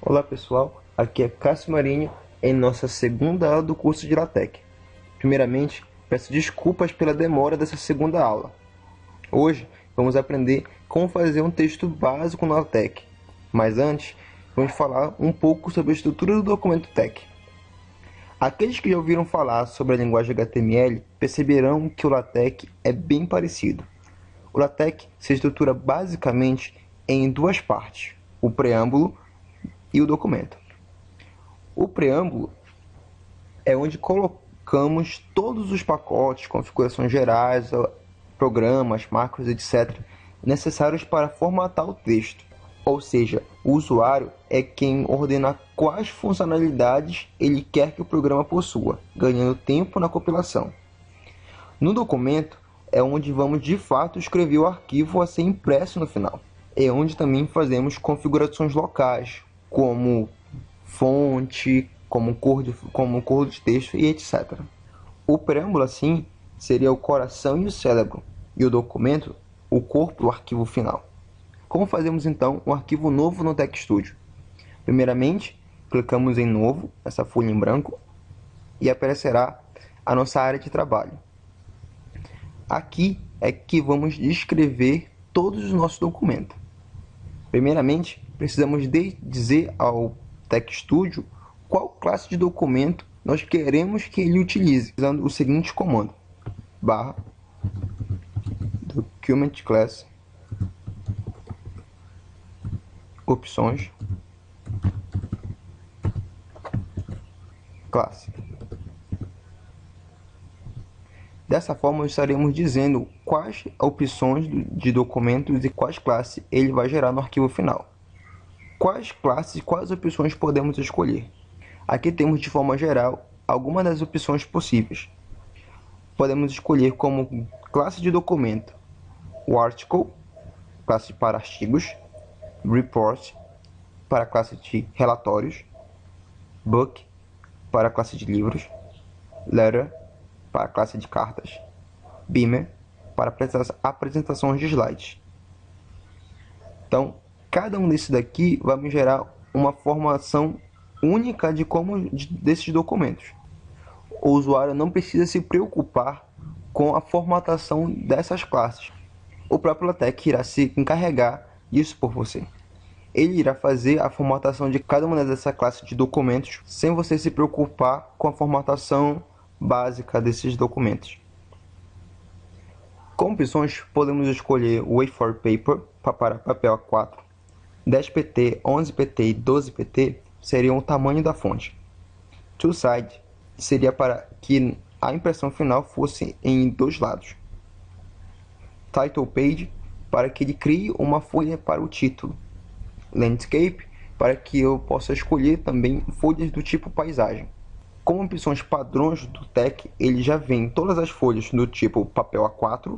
Olá pessoal, aqui é Cássio Marinho em nossa segunda aula do curso de LaTeX. Primeiramente, peço desculpas pela demora dessa segunda aula. Hoje vamos aprender como fazer um texto básico no LaTeX, mas antes vamos falar um pouco sobre a estrutura do documento TeX. Aqueles que já ouviram falar sobre a linguagem HTML perceberão que o LaTeX é bem parecido. O LaTeX se estrutura basicamente em duas partes, o preâmbulo e o documento. O preâmbulo é onde colocamos todos os pacotes, configurações gerais, programas, macros, etc., necessários para formatar o texto. Ou seja, o usuário é quem ordena quais funcionalidades ele quer que o programa possua, ganhando tempo na compilação. No documento é onde vamos de fato escrever o arquivo a ser impresso no final. É onde também fazemos configurações locais, como fonte, como cor de texto e etc. O preâmbulo, assim, seria o coração e o cérebro, e o documento, o corpo do arquivo final. Como fazemos então um arquivo novo no TeXstudio? Primeiramente, clicamos em novo, essa folha em branco, e aparecerá a nossa área de trabalho. Aqui é que vamos descrever todos os nossos documentos. Primeiramente, precisamos dizer ao TeXstudio qual classe de documento nós queremos que ele utilize, usando o seguinte comando: /document class opções classe. Dessa forma, estaremos dizendo quais opções de documentos e quais classes ele vai gerar no arquivo final. Quais classes e quais opções podemos escolher? Aqui temos de forma geral algumas das opções possíveis. Podemos escolher como classe de documento o article, classe para artigos, report, para a classe de relatórios, book, para a classe de livros, letter, para a classe de cartas, beamer, para apresentações de slides. Então, cada um desses daqui vai me gerar uma formação única desses documentos. O usuário não precisa se preocupar com a formatação dessas classes. O próprio LaTeX irá se encarregar disso por você. Ele irá fazer a formatação de cada uma dessas classes de documentos sem você se preocupar com a formatação básica desses documentos. Como opções, podemos escolher o A4 Paper para papel A4, 10pt, 11pt e 12pt seriam o tamanho da fonte. Two-side seria para que a impressão final fosse em dois lados. Title Page para que ele crie uma folha para o título. Landscape para que eu possa escolher também folhas do tipo paisagem. Como opções padrões do TeX, ele já vem todas as folhas do tipo papel A4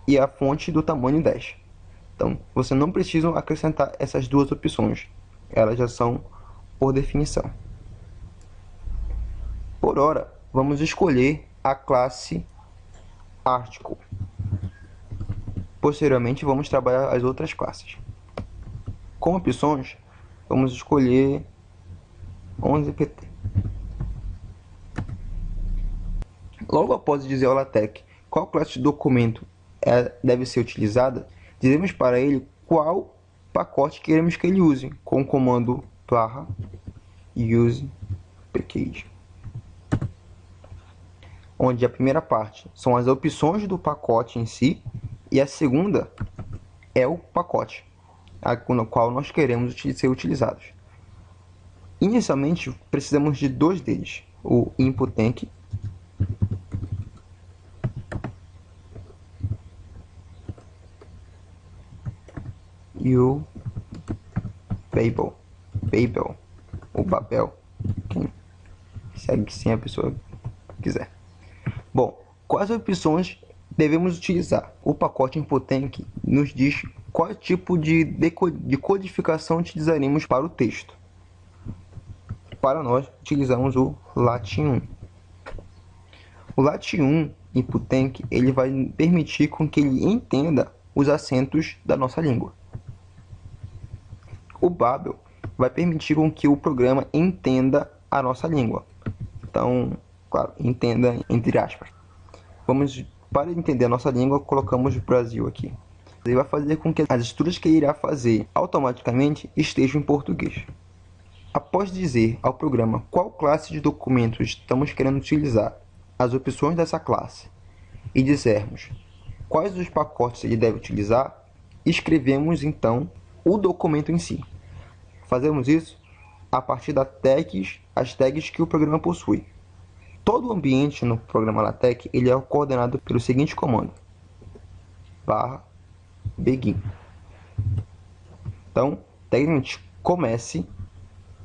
e a fonte do tamanho 10. Então, você não precisa acrescentar essas duas opções. Elas já são por definição. Por hora, vamos escolher a classe Article. Posteriormente, vamos trabalhar as outras classes. Como opções, vamos escolher 11pt. Logo após dizer ao LaTeX qual classe de documento deve ser utilizada, dizemos para ele qual pacote queremos que ele use, com o comando /use package, onde a primeira parte são as opções do pacote em si e a segunda é o pacote no qual nós queremos ser utilizados. Inicialmente, precisamos de dois deles, o input_tank e o Babel, o Babel, quem segue sem a pessoa quiser. Bom, quais opções devemos utilizar? O pacote input_tank nos diz qual tipo de codificação utilizaremos para o texto. Para nós, utilizamos o lat1. O lat1 input_tank ele vai permitir com que ele entenda os acentos da nossa língua. O Babel vai permitir com que o programa entenda a nossa língua. Então, claro, entenda entre aspas. Para entender a nossa língua, colocamos Brasil aqui. Ele vai fazer com que as estruturas que ele irá fazer automaticamente estejam em português. Após dizer ao programa qual classe de documentos estamos querendo utilizar, as opções dessa classe, e dissermos quais os pacotes ele deve utilizar, escrevemos então o documento em si. Fazemos isso a partir das tags que o programa possui. Todo o ambiente no programa LaTeX ele é coordenado pelo seguinte comando: /begin. Então, tecnicamente, comece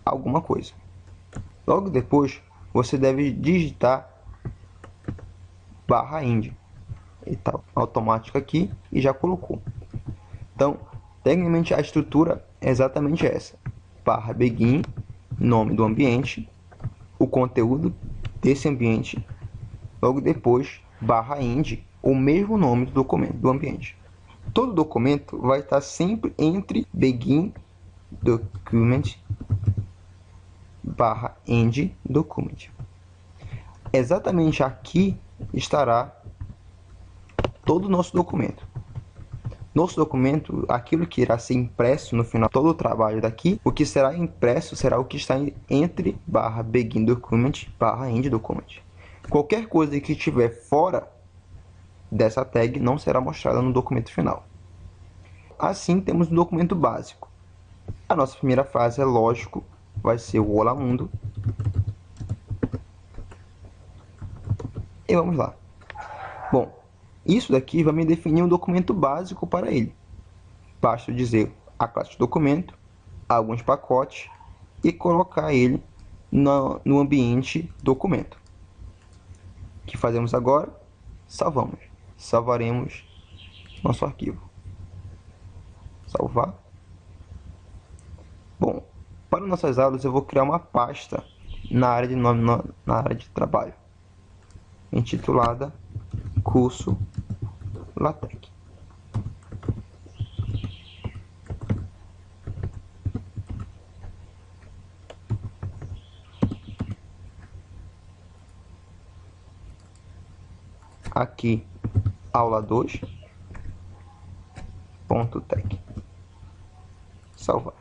alguma coisa. Logo depois, você deve digitar /end. E tal, automático aqui, e já colocou. Então, tecnicamente a estrutura é exatamente essa: /begin, nome do ambiente, o conteúdo desse ambiente, logo depois /end, o mesmo nome do documento do ambiente. Todo documento vai estar sempre entre begin document /end document. Exatamente aqui estará todo o nosso documento. Nosso documento, aquilo que irá ser impresso no final, todo o trabalho daqui, o que será impresso será o que está entre /begin document /end document. Qualquer coisa que estiver fora dessa tag não será mostrada no documento final. Assim, temos um documento básico. A nossa primeira frase, é lógico, vai ser o Olá Mundo. E vamos lá. Bom, isso daqui vai me definir um documento básico para ele. Basta dizer a classe de documento, alguns pacotes e colocar ele no ambiente documento. O que fazemos agora? Salvamos. Salvaremos nosso arquivo. Salvar. Bom, para nossas aulas eu vou criar uma pasta na área de nome, na área de trabalho, intitulada Curso LaTeX. Aqui, aula 2.tech. Salvar.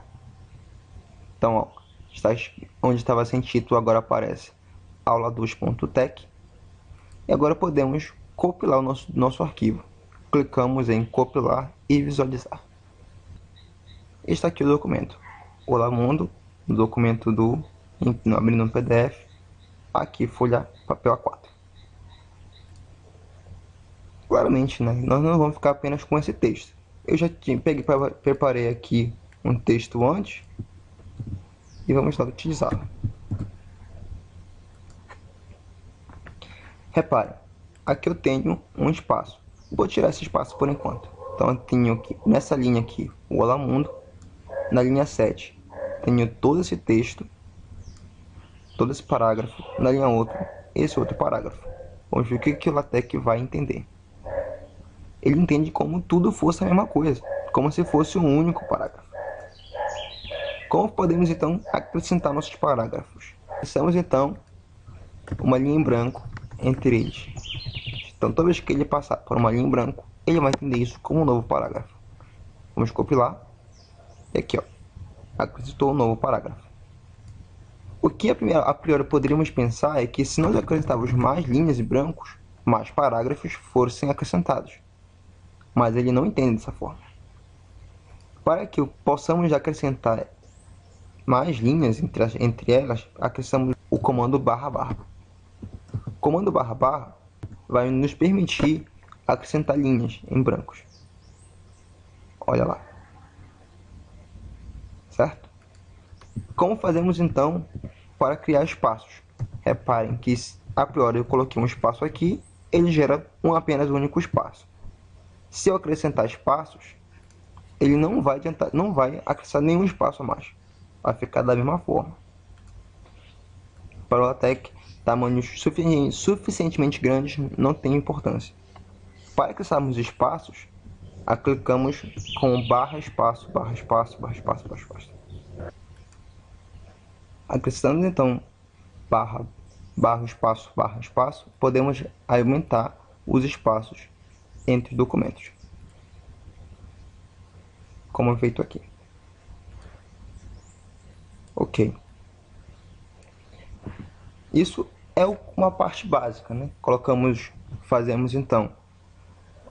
Então, ó, onde estava sem título, agora aparece aula 2.tech. E agora podemos compilar o nosso arquivo. Clicamos em compilar e visualizar. Está aqui o documento. Olá Mundo, no documento abrindo um PDF. Aqui, folha papel A4. Claramente, né, nós não vamos ficar apenas com esse texto. Eu já preparei aqui um texto antes e vamos lá utilizá-lo. Repare, aqui eu tenho um espaço. Vou tirar esse espaço por enquanto. Então eu tenho aqui, nessa linha aqui, o Olá Mundo. Na linha 7, tenho todo esse texto, todo esse parágrafo. Na linha outra, esse outro parágrafo. Vamos ver o que o LaTeX vai entender. Ele entende como tudo fosse a mesma coisa, como se fosse um único parágrafo. Como podemos então acrescentar nossos parágrafos? Precisamos então uma linha em branco entre eles. Então toda vez que ele passar por uma linha em branco, ele vai entender isso como um novo parágrafo. Vamos compilar. E aqui, ó, acrescentou um novo parágrafo. O que a priori poderíamos pensar é que se nós acrescentarmos mais linhas e brancos, mais parágrafos fossem acrescentados. Mas ele não entende dessa forma. Para que possamos acrescentar mais linhas entre elas, acrescentamos o comando //. O comando // vai nos permitir acrescentar linhas em brancos. Olha lá. Certo? Como fazemos então para criar espaços? Reparem que a priori eu coloquei um espaço aqui, ele gera apenas um único espaço. Se eu acrescentar espaços, ele não vai acrescentar nenhum espaço a mais. Vai ficar da mesma forma. Para o LaTeX, tamanhos suficientemente grandes não tem importância. Para acrescentarmos espaços, clicamos com /espaço. Acrescentando então barra, barra espaço, podemos aumentar os espaços entre os documentos, como é feito aqui. Ok. Isso é uma parte básica, né? Fazemos então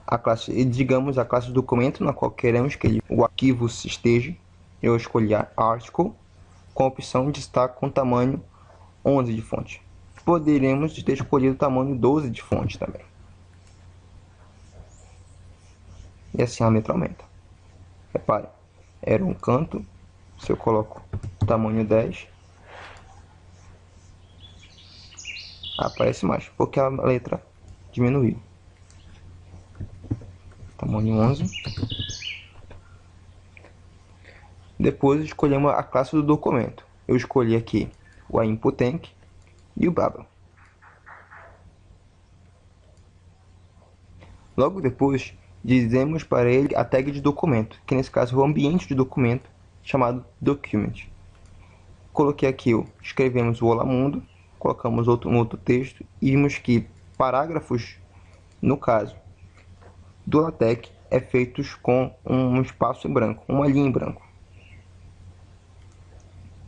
a classe, digamos a classe do documento na qual queremos que o arquivo se esteja. Eu escolhi a article com a opção de estar com tamanho 11 de fonte. Poderíamos ter escolhido o tamanho 12 de fonte também. E assim a letra aumenta. Repare, era um canto, se eu coloco tamanho 10, aparece mais, porque a letra diminuiu. Tamanho 11. Depois escolhemos a classe do documento. Eu escolhi aqui o input e o Babel. Logo depois, dizemos para ele a tag de documento, que nesse caso é o ambiente de documento, chamado document. Coloquei aqui, escrevemos o Olá Mundo, colocamos um outro texto e vimos que parágrafos, no caso do LaTeX, é feitos com um espaço em branco, uma linha em branco.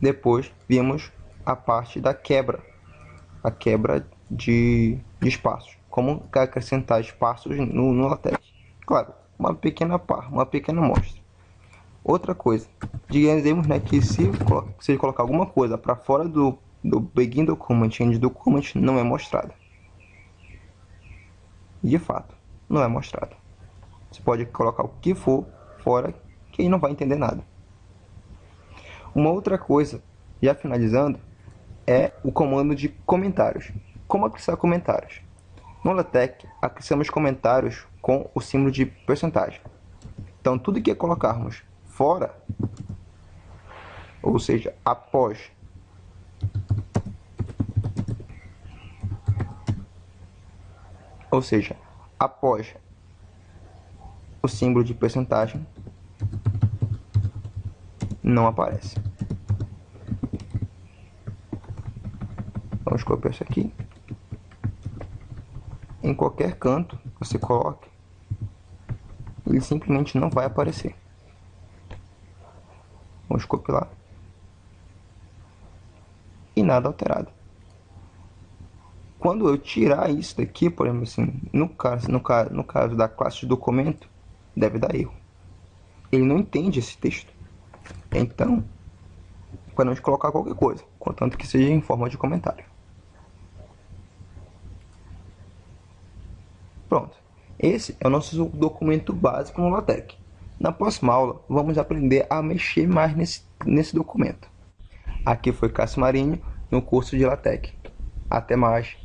Depois vimos a parte da quebra, a quebra de espaços, como acrescentar espaços no LaTeX. Claro, uma pequena amostra. Outra coisa, digamos, né, que se colocar alguma coisa para fora do begin document e end document, não é mostrada. De fato, não é mostrado. Você pode colocar o que for fora, que aí não vai entender nada. Uma outra coisa, já finalizando, é o comando de comentários. Como acessar comentários? No LaTeX, acessamos comentários com o símbolo de porcentagem. Então, tudo que colocarmos fora, ou seja, após o símbolo de porcentagem, não aparece. Vamos copiar isso aqui. Em qualquer canto você coloque, ele simplesmente não vai aparecer. Vamos copiar. E nada alterado. Quando eu tirar isso daqui, por exemplo, assim, no caso da classe de documento, deve dar erro. Ele não entende esse texto. Então, podemos colocar qualquer coisa, contanto que seja em forma de comentário. Pronto. Esse é o nosso documento básico no LaTeX. Na próxima aula, vamos aprender a mexer mais nesse documento. Aqui foi Cássio Marinho, no curso de LaTeX. Até mais!